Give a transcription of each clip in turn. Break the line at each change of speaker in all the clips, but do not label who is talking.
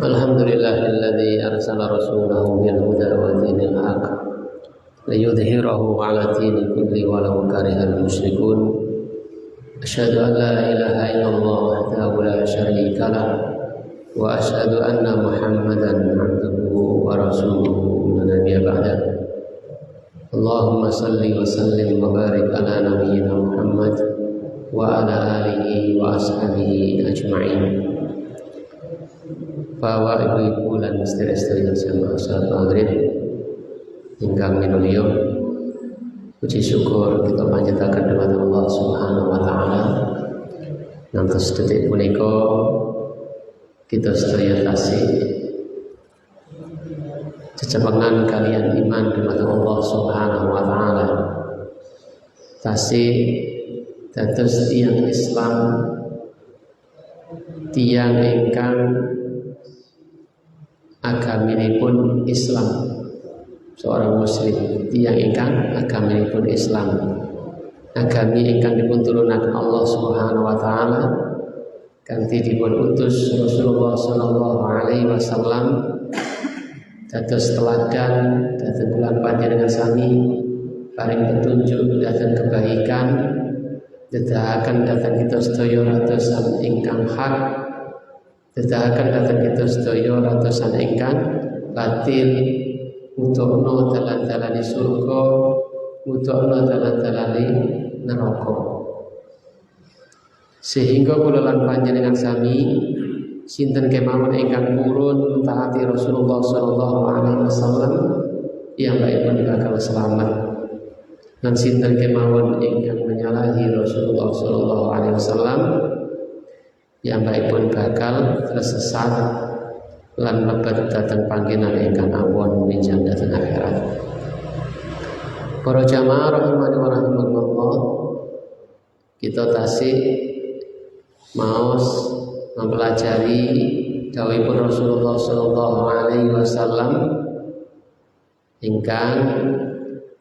Alhamdulillahilladzi arsala rasulahu bil huda wa dinil haq liyudhhirahu 'ala dini kulli walau karihal musyrikun. Asyhadu an la ilaha illallah wahdahu la syarika lah wa asyhadu anna Muhammadan 'abduhu wa rasuluhu la nabiyya ba'dah. Allahumma salli wa sallim wa barik ala nabiyyina Muhammad wa ala alihi wa ashabihi ajma'in. Bahwa ibu-ibu dan istri-istri yang sama salat maghrib ingkang minulya, puji syukur kita panjataken dumateng Allah Subhanahu wa taala. Ngantos detik punika kita sedaya tasih cecepengan kalian iman dumateng Allah Subhanahu wa taala. Tasih dados tiyang Islam, tiyang ingkang agaminipun Islam, seorang muslim tiyang ingkang agaminipun Islam, agami ingkang dipun turunaken Allah Subhanahu wa taala kanthi dipun utus Rasulullah sallallahu alaihi wasallam dados teladan dhateng kula panjenengan sami, paring petunjuk dhateng kebaikan, dedahaken dhateng kita sedaya ratosan ingkang hak, dedahaken dhateng kita sedaya ratosan ingkang batil, mutono dalan-dalane surga, mutono dalan-dalane neraka. Sehingga kula lan panjenengan sami sinten kemawon ingkang purun taati Rasulullah sallallahu alaihi wasallam piyambakipun bakal selamat, lan sinten kemawon ingkang menyalahi Rasulullah sallallahu alaihi wasallam piyambakipun bakal tersesat lan mlebet dhateng panggenan ingkang awon winjang dhateng akhirat. Para jamaah rahimani wa rahimakumullah, kita tasih maos mempelajari dawuhipun Rasulullah sallallahu alaihi wasallam ingkang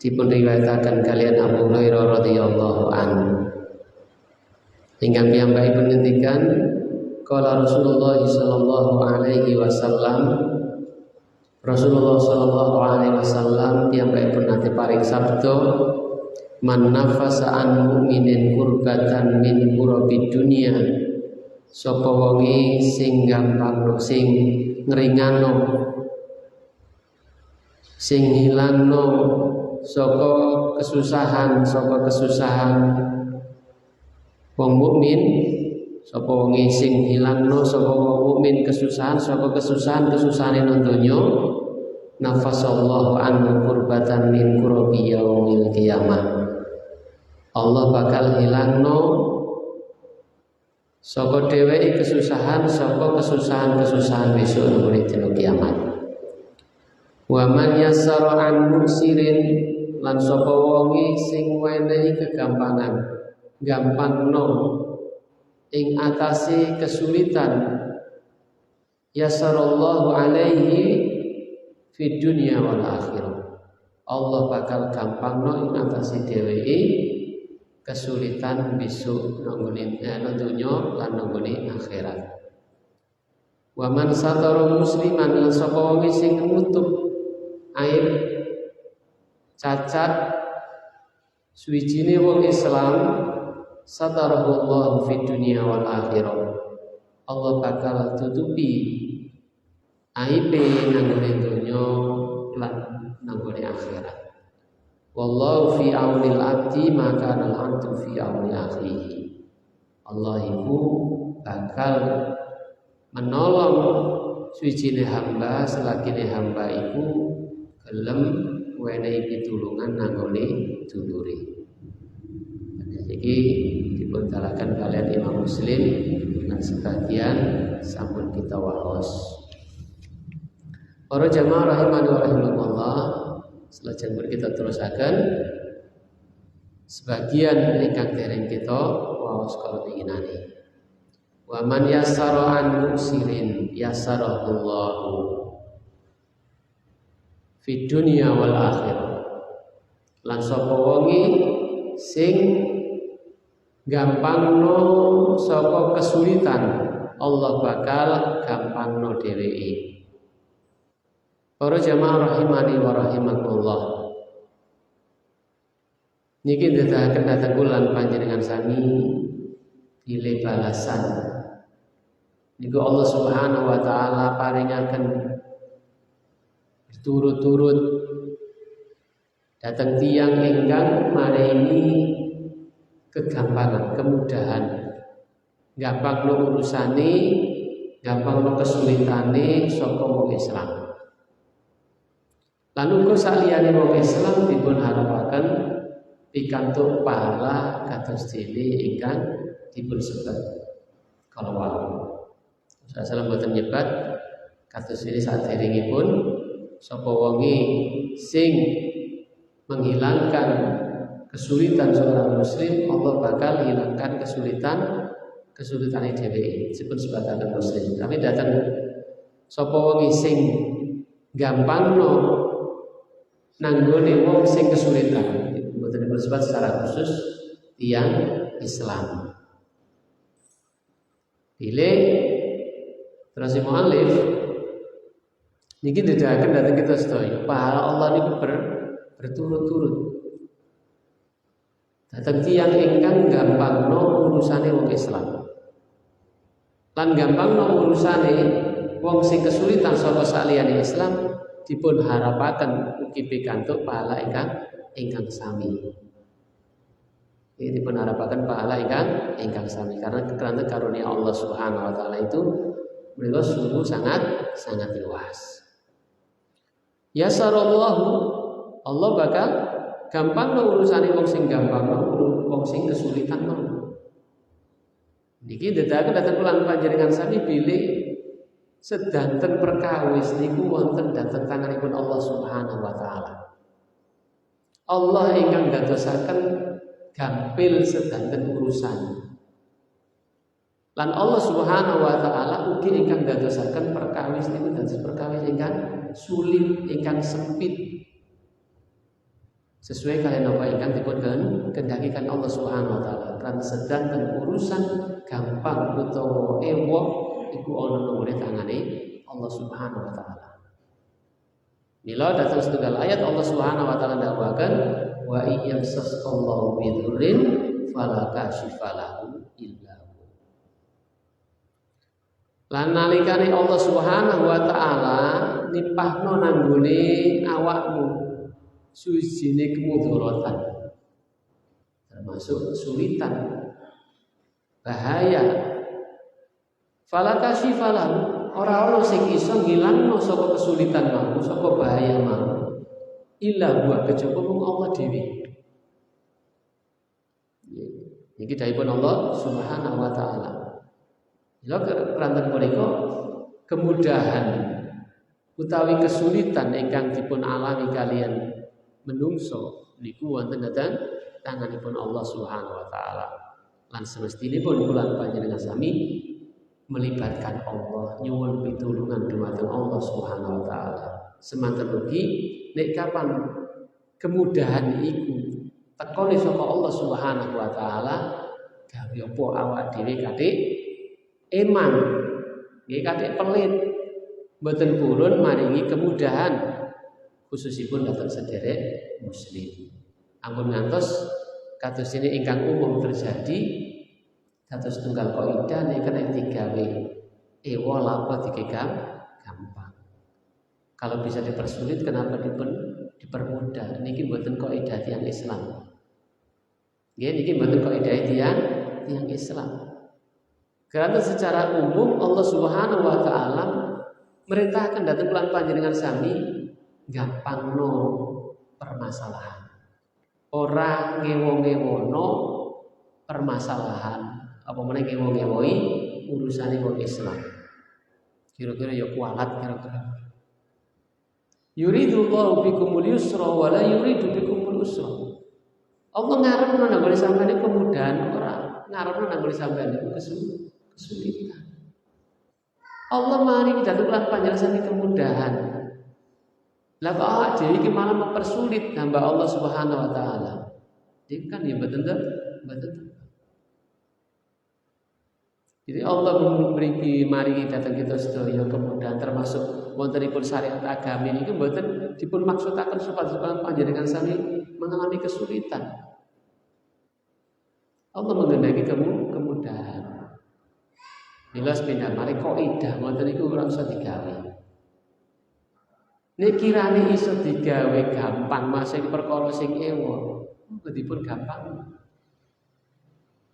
dipun riwayataken kalian Abu Hurairah radhiyallahu anhu. Ingkang piyambakipun ngendikan qala Rasulullah sallallahu alaihi wasallam, Rasulullah sallallahu alaihi wasallam piyambakipun nate paring sabda, man nafasa an mu'minin kurbatan min kurabid dunya, sapa wonge sing gampang sing ngringano sing hilangno saka kesusahan wong mukmin, sapa wonge sing hilangno sapa wong mukmin kesusahan nang donya, nafasallahu anhu kurbatan min kurabi yaumil qiyamah, Allah bakal hilangno sapa dheweke kesusahan besok nang dina kiamat. Wa man yassara an musirin, lan sapa wonge sing wenehi kegampangan, gampangno ing atase kesulitan, yassarallahu alaihi fid dunya wal akhirah, Allah bakal gampangno ing atase dheweke kesulitan besok nang dunya lan nang akhirat. Wa man satara musliman, lan sapa wong sing nutup aib cacat suwijine wong Islam, satarahullahu fid dunya wal akhirah, Allah bakal tutupi aibe nang dunya lan nang akhirat. Wallahu fi aunil abdi maka al-abdu fi auni akhihi, Allah iku bakal menolong suwijine hamba selagine hamba iku gelem wenehi pitulungan nanggone dulure. Iki dipun dalaken kalian Imam Muslim dan sebagian sampun kita waos. Para jamaah rahimani wa rahimakumullah, selajeng kita terusaken sebagian ingkang dereng kita waos kala pinginane. Wa man yassara an musirin yassarahullahu fid dunya wal akhirah, lan sapa wonge sing gampangno saka kesulitan, Allah bakal gampangno dheweke. Para jamaah rahimani wa rahimakumullah. Niki dadahaken dhateng kula panjenengan sami pilih balasan. Niku Allah Subhanahu wa taala paringaken berturut-turut datang tiang ingkang maringi kegampangan, kemudahan. Gampang no urusane, gampang no kesulitane saka wong Islam. Lan uga saliyane wong Islam dipun harapaken pikantuk pahala kados dene ingkang dipun sebat kalau wau. Rasulullah mboten nyebat kados dene saderengipun sapa wonge sing menghilangkan kesulitan seorang muslim, Allah bakal hilangkan kesulitan dheweke disebut sebagai muslim. Tapi datang sapa wong sing gampangno nanggone wong sing kesulitan, mboten disebut secara khusus tiyang Islam. Pilih terus mu'alif niki dadakan datang kita sedaya pahala Allah niku berturut-turut. Datang tiyang ingkang gampangno urusane wong Islam. Lan gampangno urusane wong sing kesulitan saka saliyane Islam dipun harapaken ugi pikantuk pahala ingkang sami. Ini dipun harapaken pahala ingkang sami karena keranten karunia Allah Subhanahu wa taala itu menika sungguh sangat luas. Yasarallahu, Allah bakal gampang urusane wong sing gampang, wong sing kesulitan mau. Niki dadakan dateng kula panjenengan sami bilih sedanten perkawis niku wonten dhateng tanganipun Allah Subhanahu wa taala. Allah ingkang dadosaken gampil sedanten urusan. Lan Allah Subhanahu wa taala ugi ingkang dadosaken perkawis niku dados perkawis ingkang sulit, ingkang sempit. Sesuai kalian apa ingkang dipun kendhakikan Allah Subhanahu wa taala. Kan sedanten urusan gampang utawa ewok iku ana nang tangane Allah Subhanahu wa taala. Mila datang setunggal ayat Allah Subhanahu wa taala dakwaken wa iyyamsasqallahu bidurrin fala kashifalahu illa hu. Lan nalikane Allah Subhanahu wa taala nipahno nanggone awakmu sujine kemudharatan termasuk kesulitan, bahaya. Fala kashifalahu, ora ana sing iso ngilangno saka kesulitan mau, saka bahaya mau. Illa wa kejaba mung Allah dhewe. Niki dawuhipun Allah Subhanahu wa taala. Lha keranten punika kemudahan utawi kesulitan ingkang dipun alami kalian menungso niku wonten dhateng tanganipun Allah Subhanahu wa taala. Lan semestinipun kula panjenengan sami melibatkan Allah, nyuwun pitulungan dumateng Allah Subhanahu wa taala. Semanten ugi nek kapan kemudahan iku tekone saka Allah Subhanahu wa taala, gawe apa awak dhewe kathik eman, nggih kathik pelit, mboten purun maringi kemudahan khususipun dhateng sederek muslim. Ampun ngantos kados ini ingkang umum terjadi kados tunggal kaidah nek kena digawe ewa lapa gampang. Kalau bisa dipersulit kenapa dipermudah? Niki mboten kaidah tiyang Islam. Nggih niki mboten kaidah tiyang Islam. Karena secara umum Allah Subhanahu wa taala merintahkan dhateng kula panjenengan sami gampangno permasalahan. Ora ngewo-ngewono permasalahan. Apa meneh ngewo-ngewoi urusane wong Islam. Kira-kira ya kualat kira-kira. Yuridu Allahu bikumul yusra wa la yuridu bikumul usra. Allah ngarepno nang ngene sampeyan kemudahan ora ngarepno nang ngene sampeyan kesulitan. Allah mari dhateng lan panjenengan kemudahan. Lah kok dhewe iki malah mempersulit hamba Allah Subhanahu wa taala. Iki kan ya mboten. Jadi Allah memberi maringi datang kita sedaya kemudahan termasuk wontenipun syariat agama ini mboten dipun maksudaken supaya panjenengan sami mengalami kesulitan. Allah menghendaki kemudahan. Bila sepindah mari kaidah wonten iku ora usah digawe. Nek kirane iso digawe gampang masing perkara sing ewa, dipun gampang.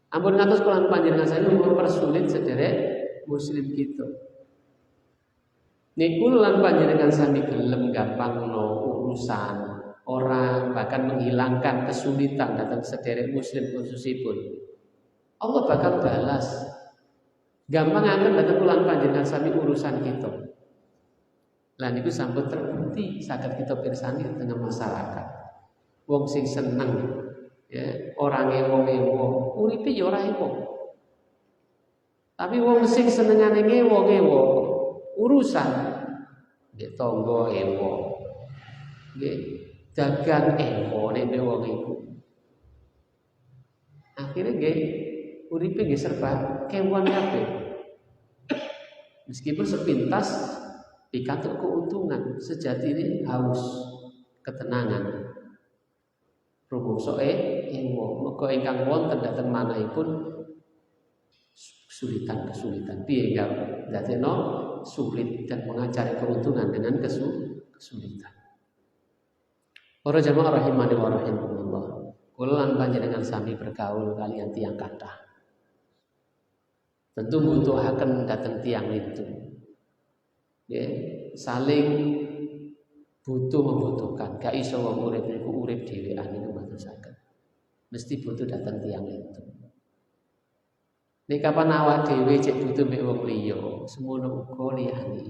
Ampun ngatos kula panjenengan saya mempersulit sederek muslim kita. Niku lan panjenengan sami gelem gampangno urusan orang, bahkan menghilangkan kesulitan datang sederek muslim khususipun. Allah bakal balas. Gampang akan datang kula panjenengan sami urusan kita. Lah niku sampun terbukti saged kita pirsani tengah masyarakat. Wong sing seneng ya, orang ewo-ewo, uripe ya ora ewo. Tapi wong sing senengane ngewo-ngewo, urusan nggih tangga ewo. Nggih dagang ewo nek wong iku. Akhire nggih uripe nggih serba kewan kabeh. Meskipun sepintas pikantuk keuntungan, sejatine haus ketenangan. Rumangsa ewo, merga ingkang wonten dhateng manahipun kesulitan-kesulitan. Piye ingkang dadekno sulit dan mengajari keuntungan dengan kesulitan. Para jamaah rahimani wa rahimakumullah. Kula lan panjenengan sami bergaul kaliyan tiyang kathah. Tentu butuhaken dhateng tiyang itu. Ya, saling butuh membutuhkan. Gak iso wong urip niku urip dhewean niku mboten saged. Mesti butuh datang tiyang itu. Nek kapan awak dhewe cek butuh mek wong liya, semono uga liyane.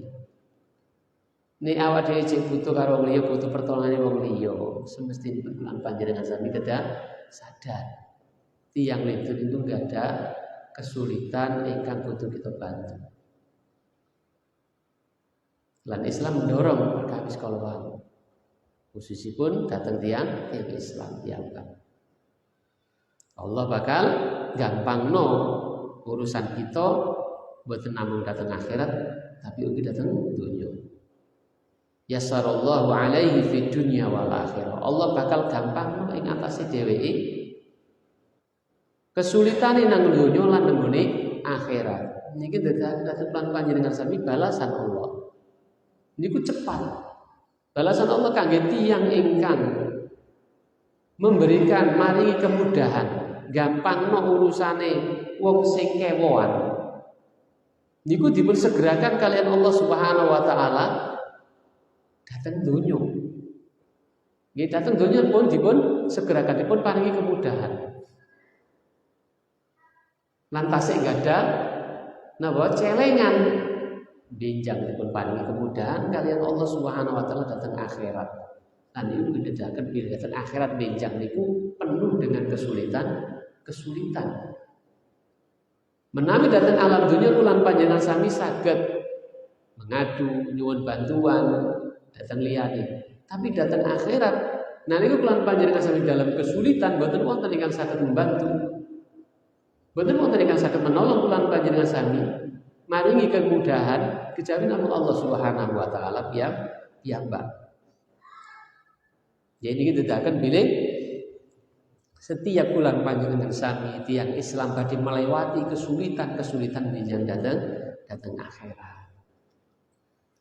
Nek awak dhewe cek butuh karo wong liya, butuh pertolongane wong liya, semestine lan panjenengan sami kedah sadar. Tiyang itu enggak ada kesulitan ingkang butuh kita bantu. Lan Islam mendorong perkawis kalawau. Khususipun datang tiang Islam piyambak. Allah bakal gampangno urusan kita boten namung datang akhirat tapi ugi datang dunya. Yassarallahu alaihi fid dunya wal akhirah. Allah bakal gampangno ing atase dheweke kesulitane nang dunya lan nggone akhirat. Niki datang panjenengan sami balasan Allah. Niku cepat. Balasan Allah kangge tiyang ingkang memberikan maringi kemudahan, gampangno urusane wong sing kewoan. Niku dipun segerakan kalian Allah Subhanahu wa taala dateng donya. Nggih dateng donya pun dipun segerakan, dipun paringi kemudahan. Lantas enggak ada napa celengan benjang dipun paringi kemudahan kalian Allah Subhanahu wa taala datang akhirat. Dan itu bedakan bila datang akhirat benjang niku penuh dengan kesulitan. Menawi datang alam dunia ulang panjenengan sami saged mengadu nyuwun bantuan datang liyane. Tapi datang akhirat nah niku ulang panjenengan sami dalam kesulitan boten wonten ingkang saged membantu. Boten wonten ingkang saged menolong ulang panjenengan sami. Maringi kemudahan kejawi namung Allah Subhanahu wa taala piyambak. Jadi kita akan pilih setiap bulan panjenengan sami tiang Islam badhe melewati kesulitan yang datang akhirat.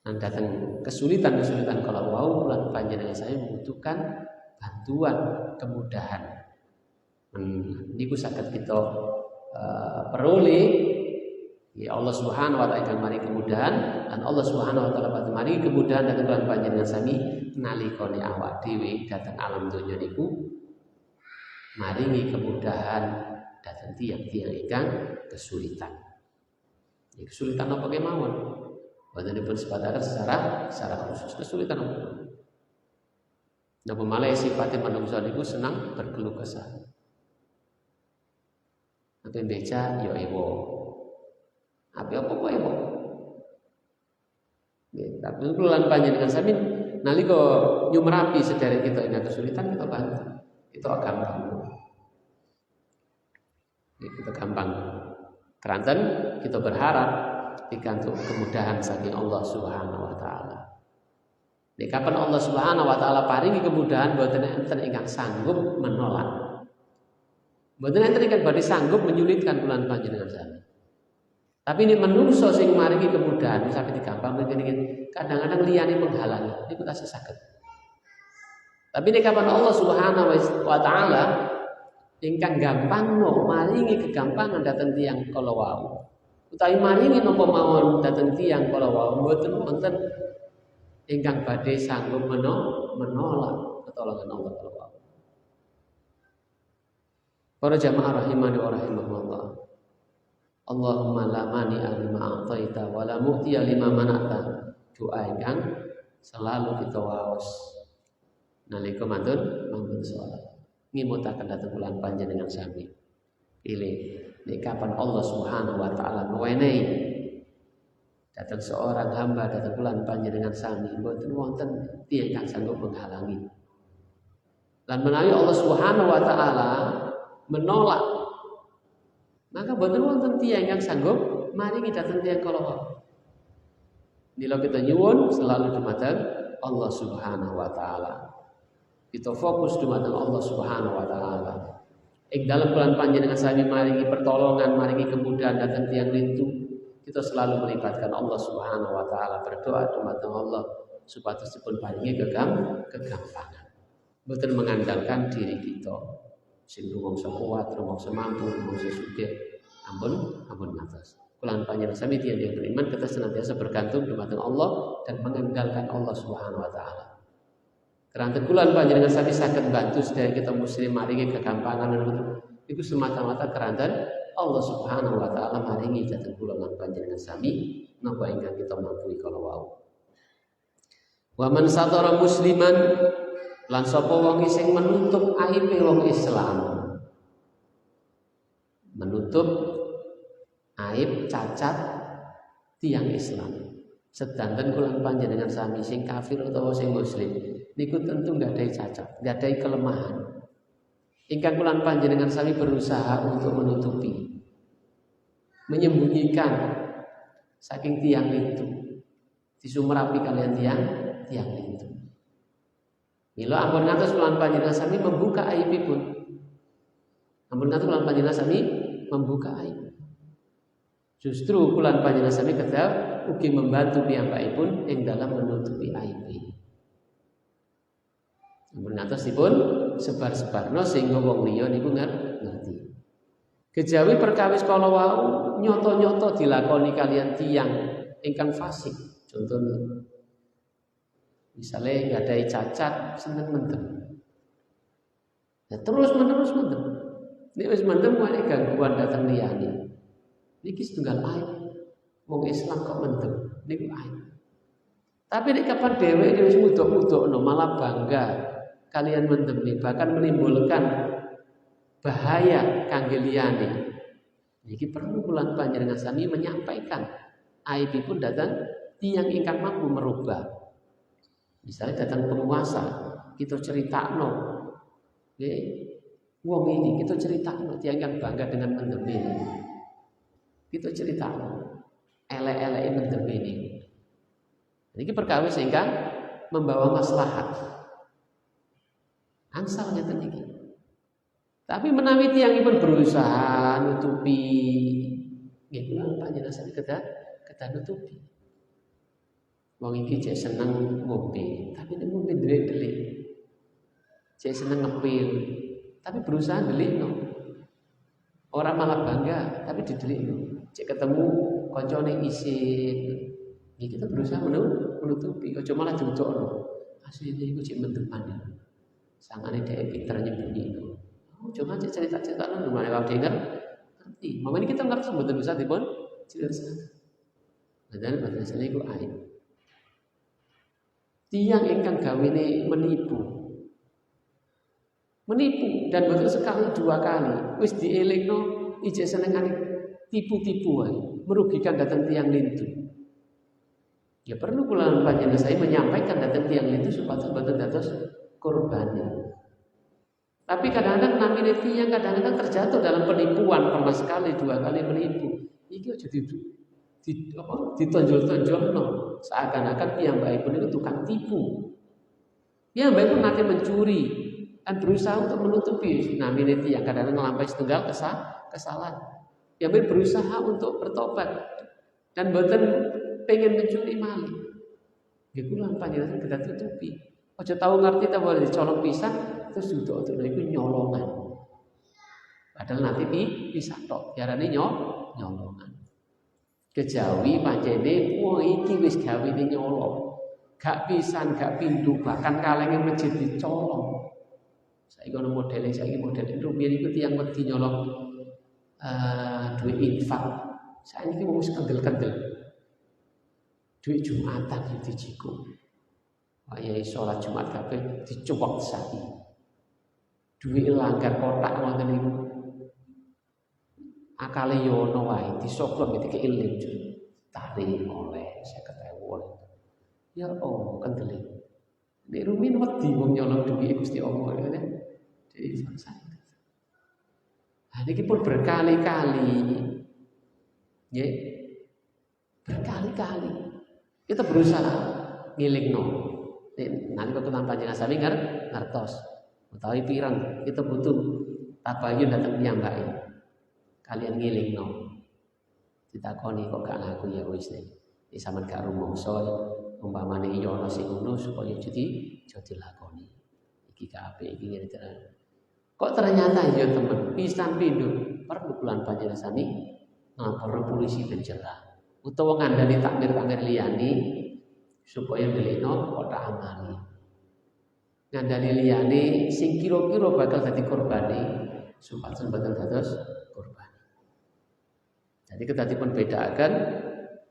Dan datang kesulitan kalau wau bulan panjenengan saya membutuhkan bantuan kemudahan. Niku saged kita peroleh. Ya Allah Subhanahu wa taala akan mari kemudahan dan Allah Subhanahu wa taala badhe mari kemudahan dhateng kula panjenengan sami nalikane awak dhewe dhateng alam donya niku maringi kemudahan dhateng tiyang-tiyang ingkang kesulitan. Ya, kesulitan apa kemawon? Boten dipun sebataken secara khusus kesulitan apa? Napa malah sifatipun manungsa niku senang berkeluh kesah. Nek beca ya ewo. Apa-apa ewo. Nggih, tapi kula panjenengan sami nalika nyumrapi sedherek kita ing kesulitan kita bantu. Kita gampang. Kita gampang. Keranten kita berharap pikantuk kemudahan saking Allah Subhanahu wa taala. Nek kapan Allah Subhanahu wa taala paringi kemudahan boten enten ingkang sanggup menolak. Boten enten ingkang badhe sanggup menyulitkan kula panjenengan sami. Tapi ini menungso sing maringi kemudahan sampai digampang ngene kadang-kadang liyane menghalangi niku tasih saged. Tapi nek kapan Allah Subhanahu wa taala ingkang gampangno maringi kegampangan dhateng tiyang kala wau. Utawi maringi napa mawon dhateng tiyang kala wau mboten wonten ingkang badhe sanggup menolak pertolongan Allah kala wau. Para jamaah rahimani wa rahimakumullah. Allahumma la mani'a lima a'taita wa la mu'tiya lima mana'ta. Doa ingkang selalu kita waos nalika mantun salat. Ngimutaken dhateng kula panjenengan sami. Pilih nek kapan Allah Subhanahu wa taala nuwenehi dhateng seorang hamba dhateng kula panjenengan sami mboten wonten tiyang kang sanggup menghalangi. Lan menawi Allah Subhanahu wa taala menolak maka mboten wonten tiyang kang sanggup maringi dhateng tiyang kala wau. Nila kita nyuwun selalu dumateng Allah Subhanahu wa taala. Kita fokus dumateng Allah Subhanahu wa taala. Ing dalem bulan panjenengan sami maringi pertolongan, maringi kemudahan dhateng tiyang lintu, kita selalu melibatkan Allah Subhanahu wa taala berdoa dumateng Allah supados dipun paringi kegampangan. Mboten mengandalkan diri kita sing rumangsa kuat, rumangsa mampu, rumangsa sugih. Ampun ngatos. Kula panjenengan sami tiyang beriman kita senantiasa bergantung dumateng Allah dan mengandalkan Allah Subhanahu wa taala. Keranten kula panjenengan sami saged bantu sedaya kita muslim maringi kegampangan iku semata-mata keranten Allah Subhanahu wa taala maringi dhateng kula lan panjenengan sami napa ingkang kita mampu kala wau. Wa man satara musliman lan sapa wong sing menutup aibe wong Islam. Menutup aib cacat tiyang Islam. Sedanten kula panjenengan sami sing kafir utawa sing muslim niku tentu nggak ada cacat, nggak ada kelemahan. Ingkang kula panjenengan sami berusaha untuk menutupi, menyembunyikan saking tiang itu, disumerapi kalian tiang itu. Mila ampun ngatos kula panjenengan sami membuka aibipun. Ampun ngatos kula panjenengan sami membuka aib. Justru kula panjenengan sami kedah ugi membantu piyambakipun ing dalam menutupi aib. Ampun ngatosipun sebar-sebarno sehingga wong liya niku ngerti. Kejawi perkawis kala wau nyoto-nyoto dilakoni kalian tiyang ingkang fasik. Contohnya misalnya nggadahi cacat seneng mendem. Ya terus menerus mendem. Nek wis mendem wae gangguan datang liyane. Niki setunggal aib. Wong Islam kok mendem niku aib. Tapi nek kapan dheweke wis mudhok-mudhokno malah bangga kalian mendem bahkan menimbulkan bahaya kangge liyane. Niki perlu kula panjenengan sami menyampaikan aibipun datang tiyang ingkang mampu merubah. Misalnya datang penguasa, kita ceritakno. Nggih, wong ini kita ceritakno tiyang yang bangga dengan mendem ini. Kita ceritakno elek-eleke mendem ini. Niki perkawis ingkang membawa maslahat. Angsal ngeten niki. Tapi menawi tiyangipun berusaha nutupi, nggih kula panjenengan sami kedah nutupi. Wong iki jek seneng ngombe, tapi nek ngombe delik-delik. Jek seneng ngepil, tapi berusaha delikno. Ora malah bangga, tapi didelikno. Jek ketemu kancane isin, nggih kita berusaha menutupi, aja malah diutukno. Asline iku jek mendepan. Sangane dhek pinter nyembunyi. Cuma cerita-cerita nang rumah kalau denger ngerti. Mama ini kita ngerti mboten bisa dipun jelaskan. Dan bahasa niku aib. Tiyang ingkang gawene menipu dan boten sekali dua kali wis dielingno ijek senengane tipu-tipu wae, merugikan datang tiyang lintu. Ya perlu kula panjenengan saya menyampaikan datang tiyang lintu supaya boten dados korbannya. Tapi kadang-kadang namine tiyang kadang-kadang terjatuh dalam penipuan, pernah sekali dua kali menipu. iki aja ditonjol-tonjolno seakan-akan piyambakipun itu tukang tipu. Piyambakipun nanti mencuri dan berusaha untuk menutupi namine tiyang kadang ngelampahi setunggal kesalahan. Piyambakipun berusaha untuk bertobat dan boten pengen mencuri malih. Iku lan panjenengan kita tutupi. Aja tahu ngerti ta boleh dicolong pisan terus duduk iku nyolongan. Padahal nanti bisa tok, diarani nyolongan. Kejawi pancene wong iki wis gawene nyolong. Gak pisan, gak pindho, bahkan kalenge masjid dicolong. Saiki ono modele rumiyin iku tiyang wedi nyolong duit infak. Saiki wis kendel-kendel. Duit Jumatan iki dijiko. Wayahe salat Jumat kabeh dicuwek saiki. Duit langgar kotak ngoten niku. Akale yo ono wae disoklok iki ilim tarik oleh 50.000. Ya oh kendele. Nek rumiyin wedi wong nyolong duit Gusti Allah ya. Jadi selesai. Nah, ini pun berkali-kali. Ya. Berkali-kali. Kita berusaha ngilingno. Nanti waktu panjenengan sami ngertos. Utawi pirang kita butuh tabayun datang piyambake. Kalian ngilingno. Ditakoni kok gak ngaku ya wis nek. Iki sampean gak rumangsa umpamane iya ana sing ngono supaya jadi dilakoni. Iki gak apik iki ngene. Kok ternyata ya teman, pisan pindho perlu bulan panjenengan sami nglaporno polisi penjara. Utawa ngandani takmir-takmir liyane supaya ndelekno kotak amali. Ngandani liyane sing kira-kira bakal dadi korbane supados boten dados korban. Jadi kita dipun bedakan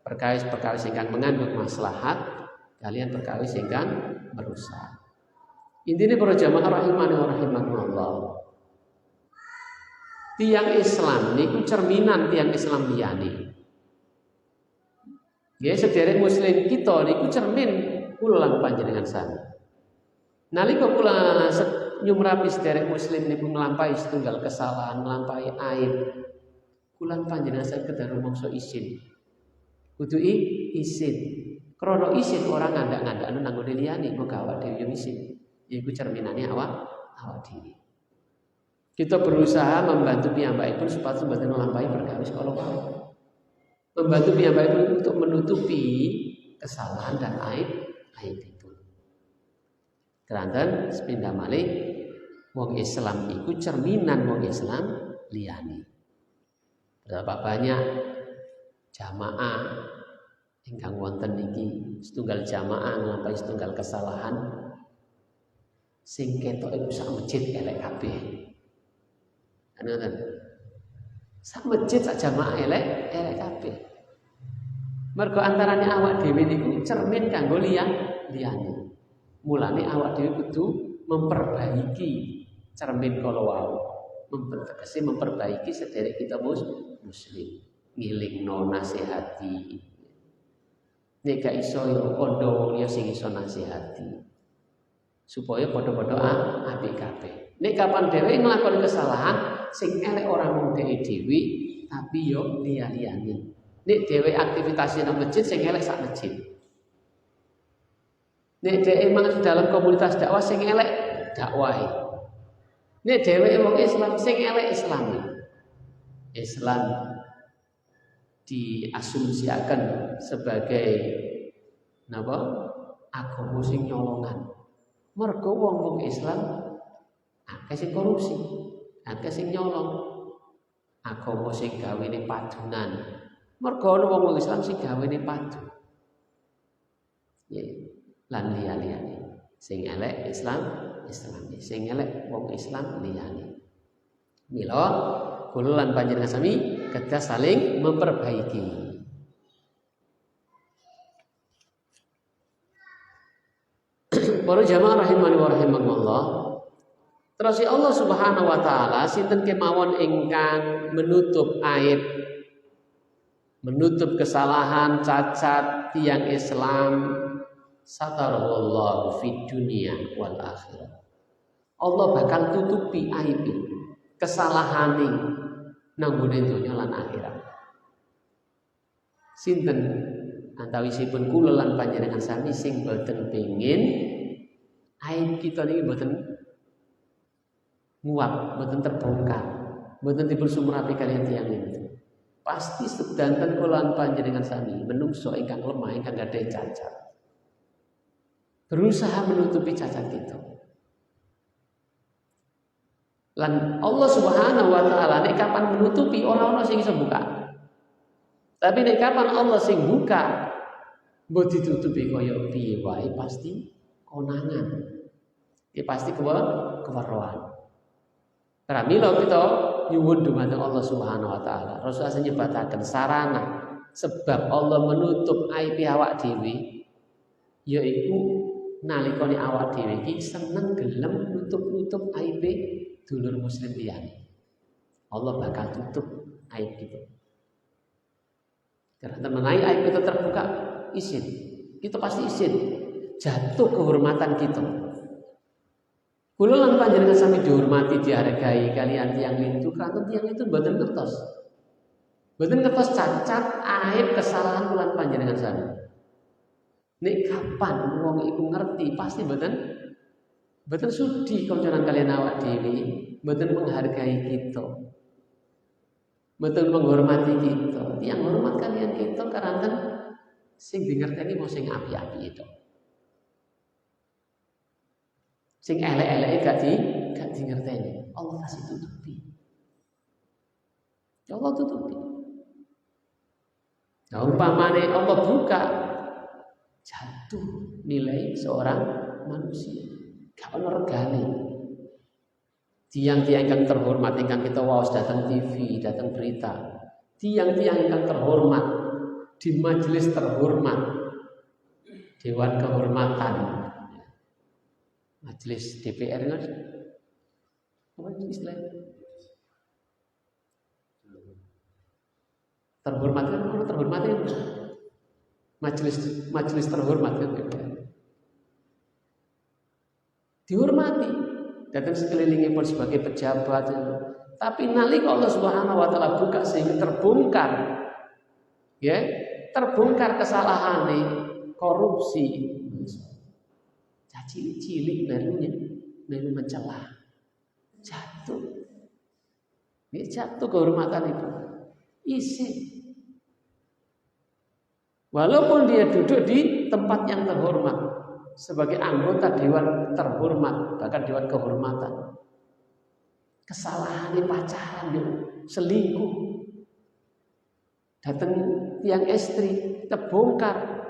perkawis ingkang mengandung maslahat kalian perkawis ingkang merusak. Intine para jamaah rahimani wa rahimakumullah. Tiang Islam niku cerminan tiang Islam liyane. Nggih sederek muslim kita niku cermin kula lan panjenengan sami. Nalika kula nyumrapi sederek muslim niku nglampahi setunggal kesalahan, nglampahi aib. Kula panjenengan saged rumangsa isin. Kudu isin. Krana isin ora ngandak-ngandakno nanggone liyane, mok awak dhewe yo isin. Iku cerminane awak dhewe. Kita berusaha membantu piyambakipun supaya mboten nglampahi perkawis kala wau. Membantu piyambakipun untuk menutupi kesalahan dan aib itu. Keranten sepindah malih wong Islam iku cerminan wong Islam liyane. Berapa banyak jamaah ingkang wonten niki setunggal jamaah nglampahi setunggal kesalahan sing ketok iku sak masjid elek kabeh. Ngoten. Sak masjid sak jamaah elek kabeh. Mergo antarane awak dhewe niku cermin kanggo liyane. Mulane awak dhewe kudu memperbaiki cermin kala wau. Memperbaiki sederek kita muslim. Ngilingno nasihati. Nek gak iso yo kandha liya sing iso nasihati. Supaya padha-padha apik kabeh. Nek kapan dhewe nglakoni kesalahan sing elek ora mung dhewe tapi yo liya-liyane. Nek dhewe aktivitasé nang masjid sing elek sak masjid. Nek dhewe mang dalam komunitas dakwah sing elek dakwahe. Nek dhewe wong Islam sing elek Islami. Islam diasumsiakan sebagai agama sing nyolongan. Mergo wong Islam akeh sing korupsi, akeh sing nyolong. Agama sing gawene padunan. Mergo ana wong Islam sing gawene padu. Ya, lan liya-liyane. Sing elek Islami, sing elek wong Islam liyane. Mila kula lan panjenengan sami kedah saling memperbaiki. Para jamaah rahimani wa rahimakumullah. Terus Allah Subhanahu wa taala sinten kemawon ingkang menutup aib, menutup kesalahan, cacat tiang Islam, satarallahu fid dunya wal akhirah. Allah bakal tutupi aib, kesalahane nang gone donya lan akhirat. Sinten antawisipun kula lan panjenengan sami sing boten pengin aib kita niki boten nguap, boten terbongkar, boten dipun sumrapi kaliyan tiyang niku. Pasti sedanten kula lan panjenengan sami menungso ingkang lemah, ingkang gadhah cacat. Berusaha menutupi cacat kita. Lan Allah Subhanahu wa taala nek kapan menutupi ora ana sing iso buka. Tapi nek kapan Allah sing buka, mbok ditutupi kaya piye wae pasti konangan. Ya pasti keweruhan. Pramila kita nyuwun dumateng Allah Subhanahu wa taala. Rasulullah nyebataken sarana sebab Allah menutup aib awak dhewe yaiku nalikane awak dhewe iki seneng gelem nutup-nutup aib dulur muslim liyane. Allah bakal tutup aib kita. Karena mengenai aib kita terbuka, izin. Kita pasti izin. Jatuh kehormatan kita. Kula lan panjenengan sami dihormati, dihargai kalian tiyang lintu, karena tiyang itu mboten ngertos. Mboten ngertos cacat, aib, kesalahan kula lan panjenengan sami. Nek kapan wong iku ngerti, pasti mboten sudi kancanan kalian awak dhewe, mboten menghargai kita. Mboten menghormati kita. Tiyang hormat kalian kita karanten sing dingerteni mau sing api-api itu. Sing elek-eleke gak dingerteni. Allah kasih tutupi. Allah tutupi. Nah, umpamane Allah buka, jatuh nilai seorang manusia. Gak ono regane. Tiang-tiang yang terhormat ingkang kita waos datang TV, datang berita. Tiang-tiang yang terhormat di majelis terhormat, Dewan Kehormatan, majelis DPR kan? Apa istilahnya? Terhormat kan? Mana terhormatnya? Majelis terhormat kan? Dihormati, datang sekelilingnya pun sebagai pejabat. Tapi nalika Allah Subhanahu wa taala buka sehingga terbongkar, ya, terbongkar kesalahannya, korupsi, cilik-cilik melu mencela, jatuh, ini jatuh kehormatan itu, isi. Walaupun dia duduk di tempat yang terhormat sebagai anggota dewan terhormat, bahkan dewan kehormatan, kesalahannya pacaran, selingkuh, datang tiang istri, terbongkar,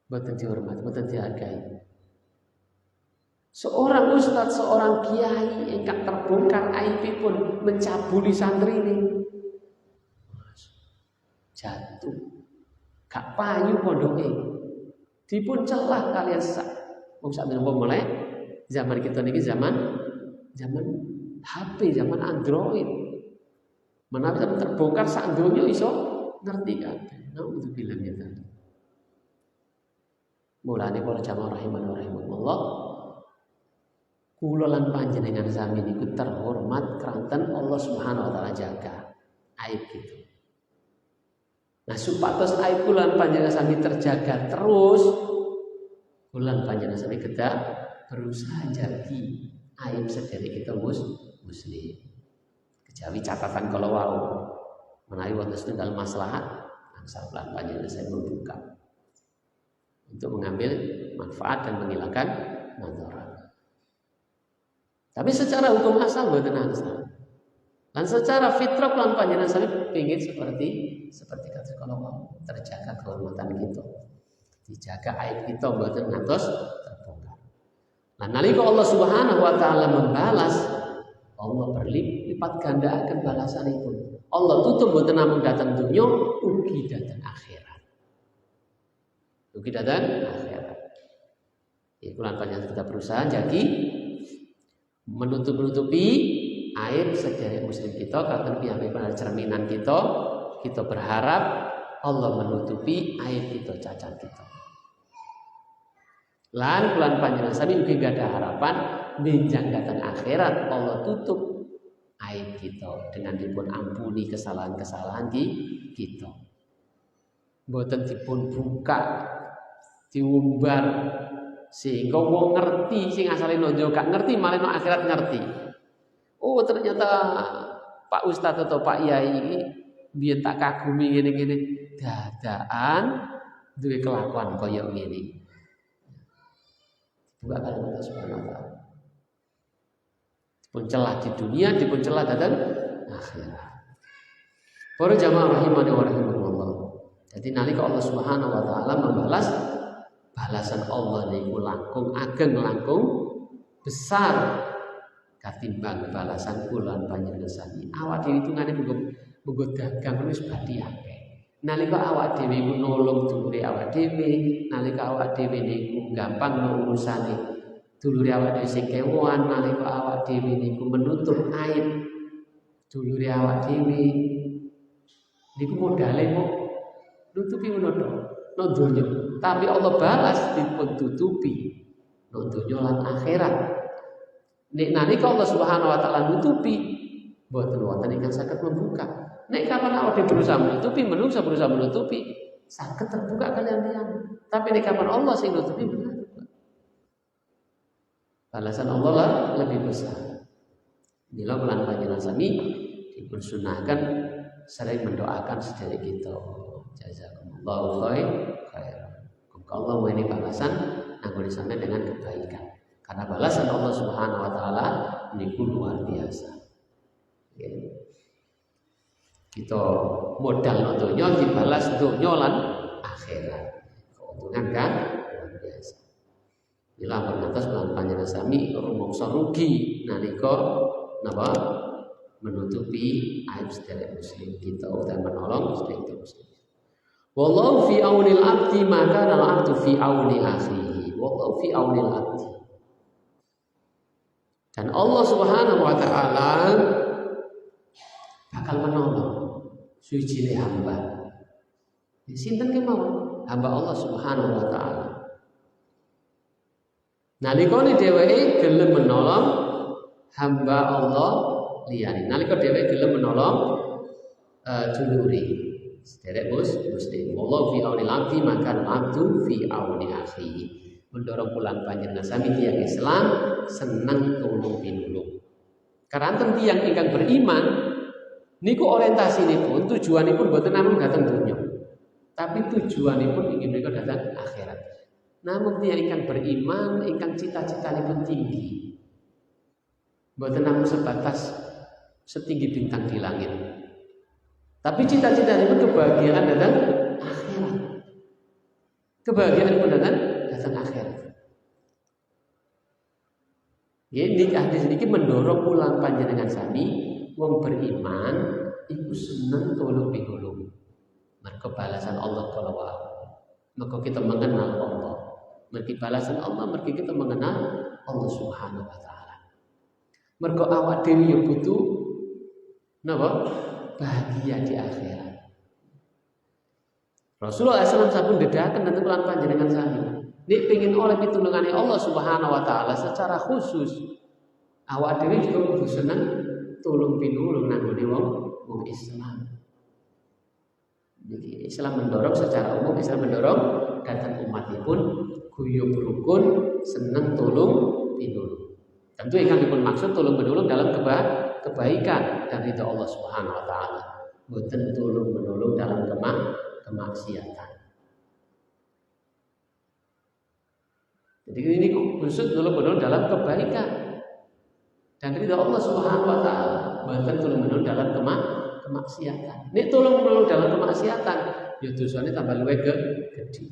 boten dihormat, boten dihargai. Seorang ustadz, seorang kiai ingkang terbongkar aibipun mencabuli santri ini, jatuh, gak payu pondoke, dipun celah kalian sak. Wong sak menawa mulai zaman kita niki zaman HP, zaman Android. Menawi terbongkar sak donya iso ngerti kabeh. Nauzubillah min dzalik. Mulane para jamaah rahimanallah, kula lan panjenengan sami niku terhormat keranten Allah Subhanahu wa taala jaga aib itu. Nah, supados aib kula lan panjenengan sami terjaga terus, kula lan panjenengan sami kedah berusaha jagi aib sedherek kita muslim. Kejawi catatan kalau wau menawi wonten setunggal maslahat angsal lan panjenengan saya membuka untuk mengambil manfaat dan menghilangkan madarat. Tapi secara hukum asal mboten angsal. Dan secara fitrah lan panjenengan saya pengin seperti kata kalau wau terjaga kehormatan kita. Dijaga aib kita mboten ngantos terbongkar. Nah, nalika Allah Subhanahu wa taala membalas, Allah berlipat gandakan balasan itu. Allah tutup mboten namung datang dunya, ugi datang akhirat. Ugi datang akhirat. Iku lan panjenengan kita berusaha jadi menutupi aib sedherek muslim kita karena piyambakipun cerminan kita. Kita berharap Allah menutupi aib kita, cacat kita. Lan bulan panjenengan sami ugi gak ada harapan benjang datang akhirat Allah tutup aib kita, dengan dipun ampuni kesalahan-kesalahan kita. Mboten dipun buka, diumbar sehingga wong ngerti sing asale nonjo gak ngerti malah nang akhirat ngerti. Oh ternyata Pak Ustadz atau Pak Yai ini biyen tak kagumi ngene-ngene dadakan duwe kelakuan kaya ngene. Buka kalian Allah Subhanahu wa taala. Dipun celah di dunia, dipun celah datang akhirat. Para jamaah rahimani wa rahimakumullah. Jadi nalika Allah Subhanahu wa taala membalas balasan Allah niku langkung ageng, langkung besar katimbang balasan kula panjenengan sami. Awak dhewe hitungane munggo dagang wis badhe akeh. Nalika awak dhewe iku nolong dulure awak dhewe, nalika awak dhewe niku gampang urusane dulure awak dhewe sing kewoan, nalika awak dhewe niku menutup aib dulure awak dhewe niku modale kok nutupi ngono tok nang donya. Tapi Allah balas dipun tutupi nang donya lan akhirat. Nek nalika Allah Subhanahu wa taala nutupi mboten wonten ingkang saged membuka. Nek kapan awak berusaha menutupi, manusia berusaha menutupi, saged terbuka kalian liyan. Tapi nek kapan Allah sing nutupi bener. Balasan Allah lah lebih besar. Bila bulan panjenengan sami dipun sunahkan sering mendoakan sedherek kita. Jazakumullahu khairan. Allah mau ini balasan nanggung sampai dengan kebaikan. Karena balasan Allah Subhanahu wa taala niku luar biasa. Kita modal donya dibalas donya lan akhirat. Keuntungan kan luar biasa. Bila bernatas lan panjenengan sami rumangsa rugi nalika napa menutupi aib sedherek muslim kita dan menolong sedherek muslim. Wallahu fi aunil abdi maka al-abdu fi auni akhihi. Wallahu fi aunil abdi. Dan Allah Subhanahu wa taala bakal menolong suci hamba. Sinten kemawon? Hamba Allah Subhanahu wa taala. Nalikane dheweke gelem menolong hamba Allah liyane. Nalika dheweke gelem menolong dulure sedherek muslim. Wallahu fi auni al-abdi maka al-abdu fi auni akhihi. Mendorong pulang panjenengan sami tiyang Islam seneng tulung pinulung. Karanten tiyang ingkang beriman niku orientasinipun tujuanipun boten namung dhateng donya. Tapi tujuanipun ingin mereka datang akhirat. Namun tiyang ingkang beriman ingkang cita-citanipun tinggi. Boten namung sebatas setinggi bintang di langit. Tapi cita-citanipun kebahagiaan datang akhirat. Kebahagiaan pun datang akhirat. Ini hadis ini mendorong pulang panjenengan sami wong beriman iku seneng tulung pinulung. Mergo balasan Allah kala wae. Maka kita mengenal Allah. Mergi balasan Allah, mergi kita mengenal Allah Subhanahu wa taala. Mergo awak dhewe yo butuh napa? Bahagia di akhirat. Rasulullah SAW sampun dedaken dhateng pulang panjenengan sami. Nek pengen oleh pitulungane Allah Subhanahu wa taala secara khusus, awak dhewe juga kudu seneng tulung pinulung nang nggone wong Islam. Jadi Islam mendorong secara umum, Islam mendorong datang umatipun guyub rukun seneng tulung pinulung. Tentu ingkang dipun maksud tulung pinulung dalam kebaikan dan ridha Allah Subhanahu wa taala. Boten tulung menolong dalam kemaksiatan. Jadi ini khusus tulung-menolong dalam kebaikan dan ridha Allah Subhanahu wa taala. Bahkan tulung-menolong dalam kemaksiatan. Nek tulung-menolong dalam kemaksiatan, ya dosane tambah luwih gede.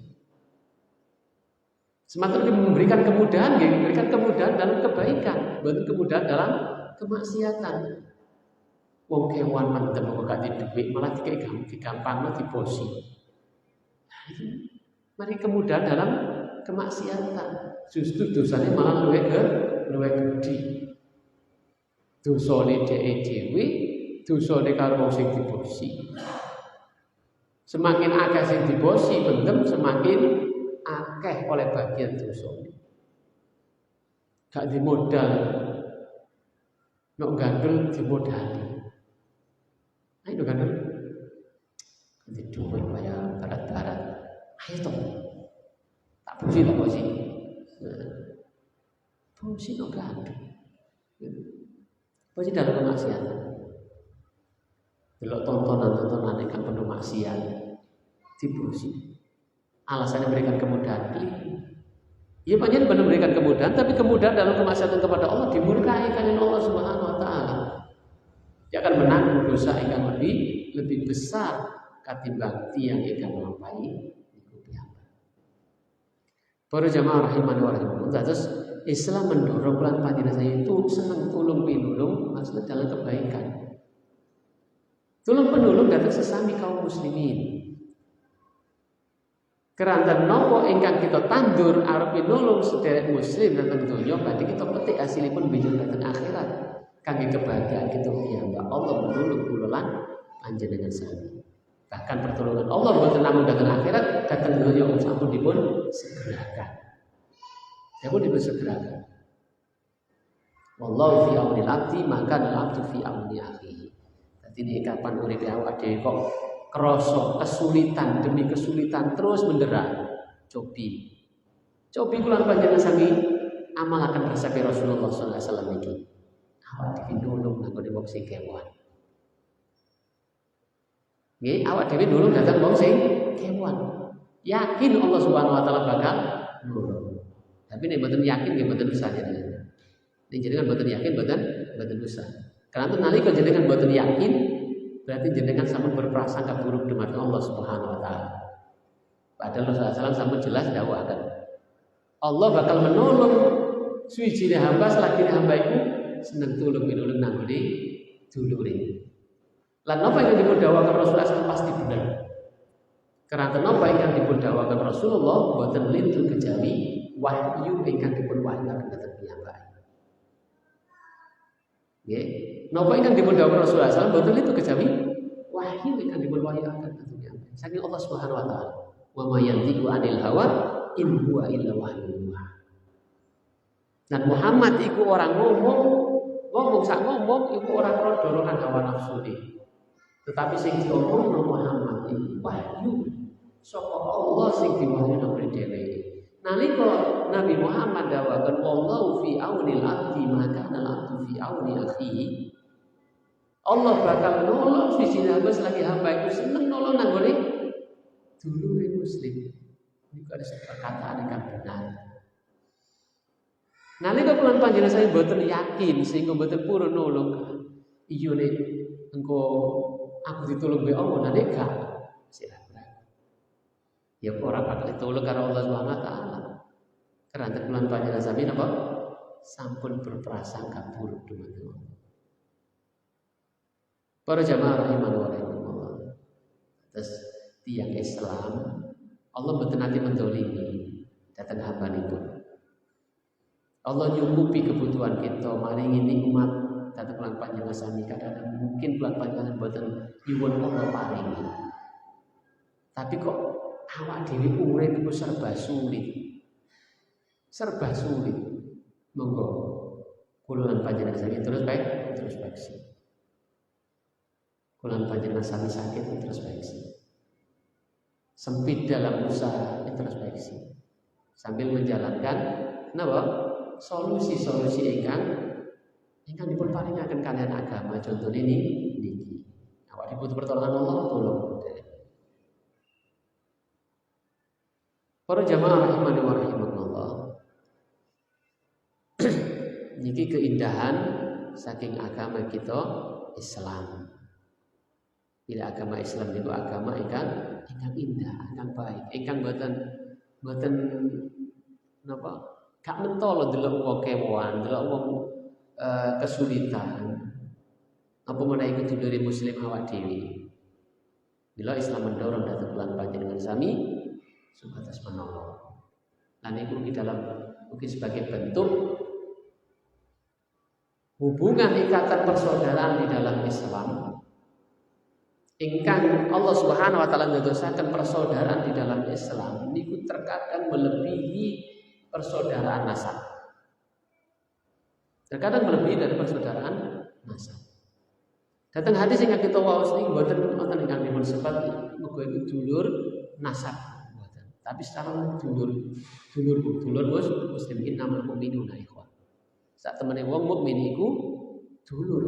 Semakin memberikan kemudahan, ya memberikan kemudahan dalam kebaikan, bukan kemudahan dalam kemaksiatan. Wong kewan mendem kok gak duit, malah digampangno dibosi. Mari kemudahan dalam kemaksiatan. Justru dosanya malah luwih gede. Dosane dhewe, dosane karo wong sing dibosi. Semakin akeh sing dibosi bendem, semakin akeh oleh bagian dosane. Gak dimodal. Nek gandul dimodali. Ayo gandul. Di duit bayar barat-barat. Ayo toh. Tak puji tak puji. Puji nek gandul. Puji dalam kemaksiatan. Delok tontonan yang penuh maksiat. Dipuji. Alasannya memberikan kemudahan. Ya banyak benar memberikan kemudahan, tapi kemudahan dalam kemaksiatan kepada Allah dimurkai oleh Allah Subhanahu wa taala. Dia akan menanggung dosa yang lebih besar ketimbang tiang yang akan melampaui itu. Para jamaah rahimani wa rahimakumullah. Terus Islam mendorong pelan panjenengan saya itu senang tulung pinulung maksudnya dalam kebaikan. Tulung penulung datang sesami kaum muslimin. Keranten nopo ingkang kita tandur arep pinulung sederek muslim datang donya berarti kita petik hasilipun bijul datang akhirat kangge kebahagiaan kita piyambak Allah menulung kula lan panjenengan sami. Bahkan pertolongan Allah boten namung datang akhirat datang donya sampun dipun segerakan. Dipun segerakan. Wallahu fi auni al-abdi maka al-abdu fi auni akhihi. Dadi nek kapan urip awak dhewe kok kerosok kesulitan demi kesulitan terus menderang cobi kula panjenengan sami amal akan bersabda Rasulullah sallallahu alaihi wasallam iki awak dipindulung nang wong sing kewan nggih awak dhewe nulung datang wong sing kewan yakin Allah Subhanahu wa taala bakal nulung tapi nek mboten yakin nggih mboten usah jenengan nek jenengan mboten yakin mboten usah karena nalika jenengan mboten yakin berarti jenengan sampun berprasangka buruk dumateng Allah Subhanahu wa taala. Padahal Rasulullah SAW sampun jelas dakwakan. Allah bakal menolong suwijine hamba selagi hamba iku seneng tulung pinulung nang ngene dulure. Lan napa yang dipun dawuhaken Rasulullah SAW pasti bener. Karena napa ingkang dipun dawuhaken Rasulullah boten lintu kejawi wahyu ingkang dipun wahyaken dhateng piyambak. Nggih. Napa ingkang dipun dawuhaken Rasulullah SAW boten itu kejawi wahyu ingkang dipun wahyaken tentunya. Saking Allah Subhanahu wa taala. Wa ma yantiqu 'anil hawa in huwa illa wahyun yuha. Dan Muhammad iku orang ngomong sak ngomong iku ora karo dorongan hawa nafsu iki. Tetapi sing diomongno Muhammad iku wahyu saka Allah sing diwahyuno marang dhewe. Nalika Nabi Muhammad dawuhaken wallahu fi aunil abdi maka al-abdu fi auni akhihi. Allah bakal nolong siji hamba selagi hamba itu seneng nolong nang ngene dulure muslim. Niku ada perkataan yang benar. Nalika kula panjenengan saya mboten yakin sehingga mboten purun nolong. Iya nek engko aku ditulung be Allah nalika silakan. Ya ora bakal ditulung karo Allah Subhanahu wa taala. Karena kula panjenengan sami napa sampun berprasangka buruk dumateng Allah. Para jamaah rahimani wa rahimakumullah. Terus tiang Islam Allah mboten nate mendolimi dhateng hambanipun. Allah nyukupi kebutuhan kita, maringi nikmat dhateng lan panjenengan sami kadang mungkin lan panjenengan mboten nyuwun Allah paringi. Tapi kok awak dhewe urip iku serba sulit. Serba sulit. Monggo kula lan panjenengan sami terus baik introspeksi. Kulan panjenengan sami sakit introspeksi. Sempit dalam usaha introspeksi. Sambil menjalankan napa? Solusi-solusi ingkang dipun paringaken kalian agama contoh ini niki. Awak dibutuh pertolongan Allah tolong. Para jamaah rahimani wa rahimakumullah. Niki keindahan saking agama kita Islam. Bila agama Islam itu agama ingkang indah, ingkang baik, ingkang boten napa gak mentolo delok wong kewan, delok wong kesulitan. Apa meneh iku dulure muslim awak dhewe. Bila Islam mendorong dhateng lan panjenengan sami sebatas menolong. Lan iku di dalam mungkin sebagai bentuk hubungan ikatan persaudaraan di dalam Islam. Ingkang Allah Subhanahu wa taala ndadosaken persaudaraan di dalam Islam niku terkadang melebihi persaudaraan nasab. Terkadang melebihi dari persaudaraan nasab. Datang hadis sing kita waos niki mboten wonten ingkang dipun sebat muga iku dulur nasab mboten. Tapi secara dulur bos muslimin namal mukminuna ikhwan. Sak temene wong mukmin iku dulur.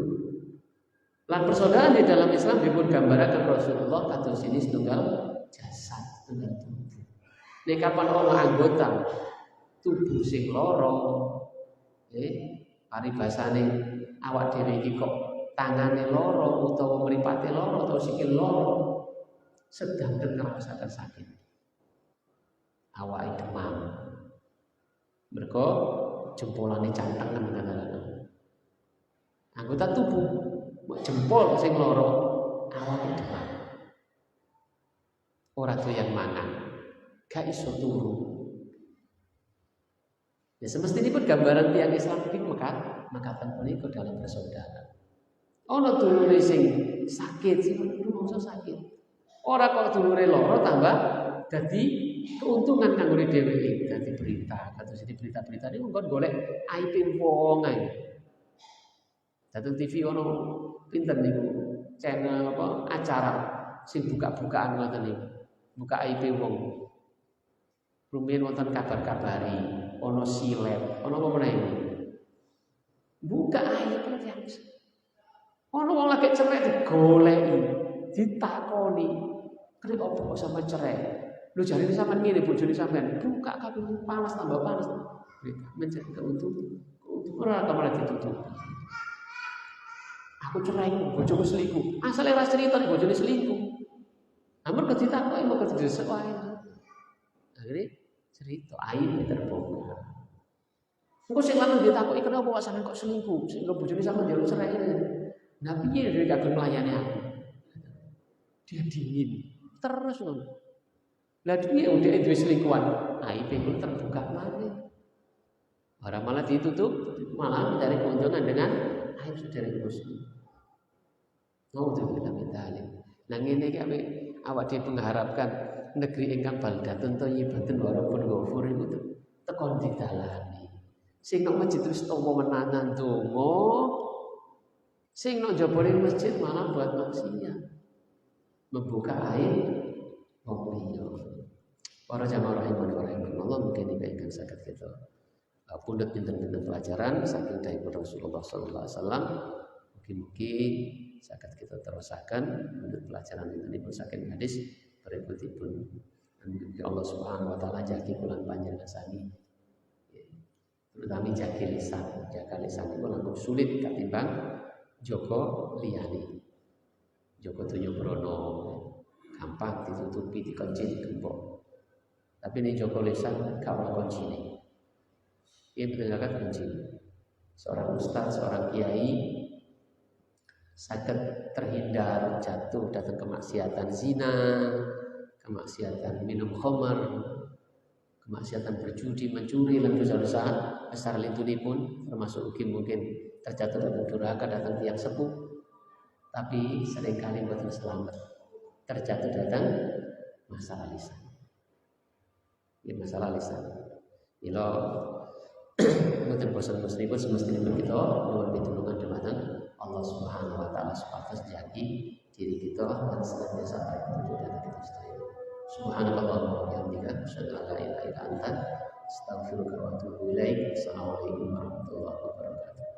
Lan persaudaraan di dalam Islam dipun gambaraken Rasulullah kados ini setunggal jasad, setunggal tubuh. Nek kapan ana anggota tubuh sing lara, paribasane awak dhewe iki kok tangane loro utawa mripate loro utawa sikil loro sedang ngrasakan sakit. Awake demam. Mergo jempolane cantengan katakan. Anggota tubuh jempol sing loro awake demam. Ora doyan mangan. Gak iso turu. Ya semestinya pun gambaran tiang Islam iki mekatan punika dalam persaudaraan. Ana dulure sing sakit, sing rumangsa sakit. Ora kok dulure lara tambah dadi keuntungan kanggo dheweke, dadi berita. Kados iki berita-berita niku kon golek aibe wong ae. Dadi TV ono pinten niku channel acara sing buka-bukaan ngoten niku. Buka aibe wong. Rumiyin wonten kabar-kabari, ono silet, ono apa meneh. Buka aib yang ono wong lagi cerai digoleki, ditakoni, "Kene opo kok sampean cerai?" Lho jarine sampean ngene bojone sampean, buka kabeh panas tambah panas. Mencari keuntungan ora kamar ditutup. Aku cerai, bojoku selingkuh. Asale ora cerita nek bojone selingkuh. Amun kok ditakoki mau kerja sekolah. Akhirnya cerita aib terbongkar. Engko sing lanang ditakoki kenapa kok sampean kok selingkuh? Sing bojone sampean njaluk cerai. Nah piye dari kagum melayani aku? Dia dingin terus ngono. Lah piye udah duwe selingkuhan? Aib pun terbuka malih. Orang malah ditutup, malah mencari keuntungan dengan aib saudara muslim. Nauzubillah min dzalik. Nah ngene iki awak dhewe mengharapkan negeri ingkang baldatun thayyibatun wa rabbun ghafur iku tekon didalani. Sing nang masjid wis tomo menanan donga, sing nang jabone masjid malah buat maksiat. Membuka aib wong liya. Para jamaah rahimanipun Allah mungkin iki ingkang saged kita pundhut pinten-pinten pelajaran saking dawuh Rasulullah sallallahu alaihi wasallam. Mugi-mugi saged kita terusaken pundhut pelajaran ini saking hadis berikutipun. Mugi Allah Subhanahu wa taala jagi kula panjenengan sami. Terutama jaga lisan itu langkung sulit ketimbang Joko liyane. Joko tunyo brono gampang ditutupi dikunci digembok. Tapi ini Joko lisan kawal kuncine. Ini mendengarkan kunci. Seorang ustaz, seorang kiai saged terhindar jatuh datang kemaksiatan zina, kemaksiatan minum khamar, kemaksiatan berjudi, mencuri, dan dosa-dosa besar lintunipun termasuk mungkin terjatuh dalam durhaka datang tiang sepuh, tapi seringkali boten selamat terjatuh datang masalah lisan. Ini masalah lisan. Mila boten bosan-bosanipun semestinya kita nyuwun pitulungan dumateng Allah Subhanahu wa taala supados jagi diri kita lan senantiasa baik tujuh dhateng kita sedaya. Subhanallah wa bihamdika asyhadu an la ilaha illa anta astaghfiruka wa atubu ilaik. Assalamualaikum warahmatullahi wabarakatuh.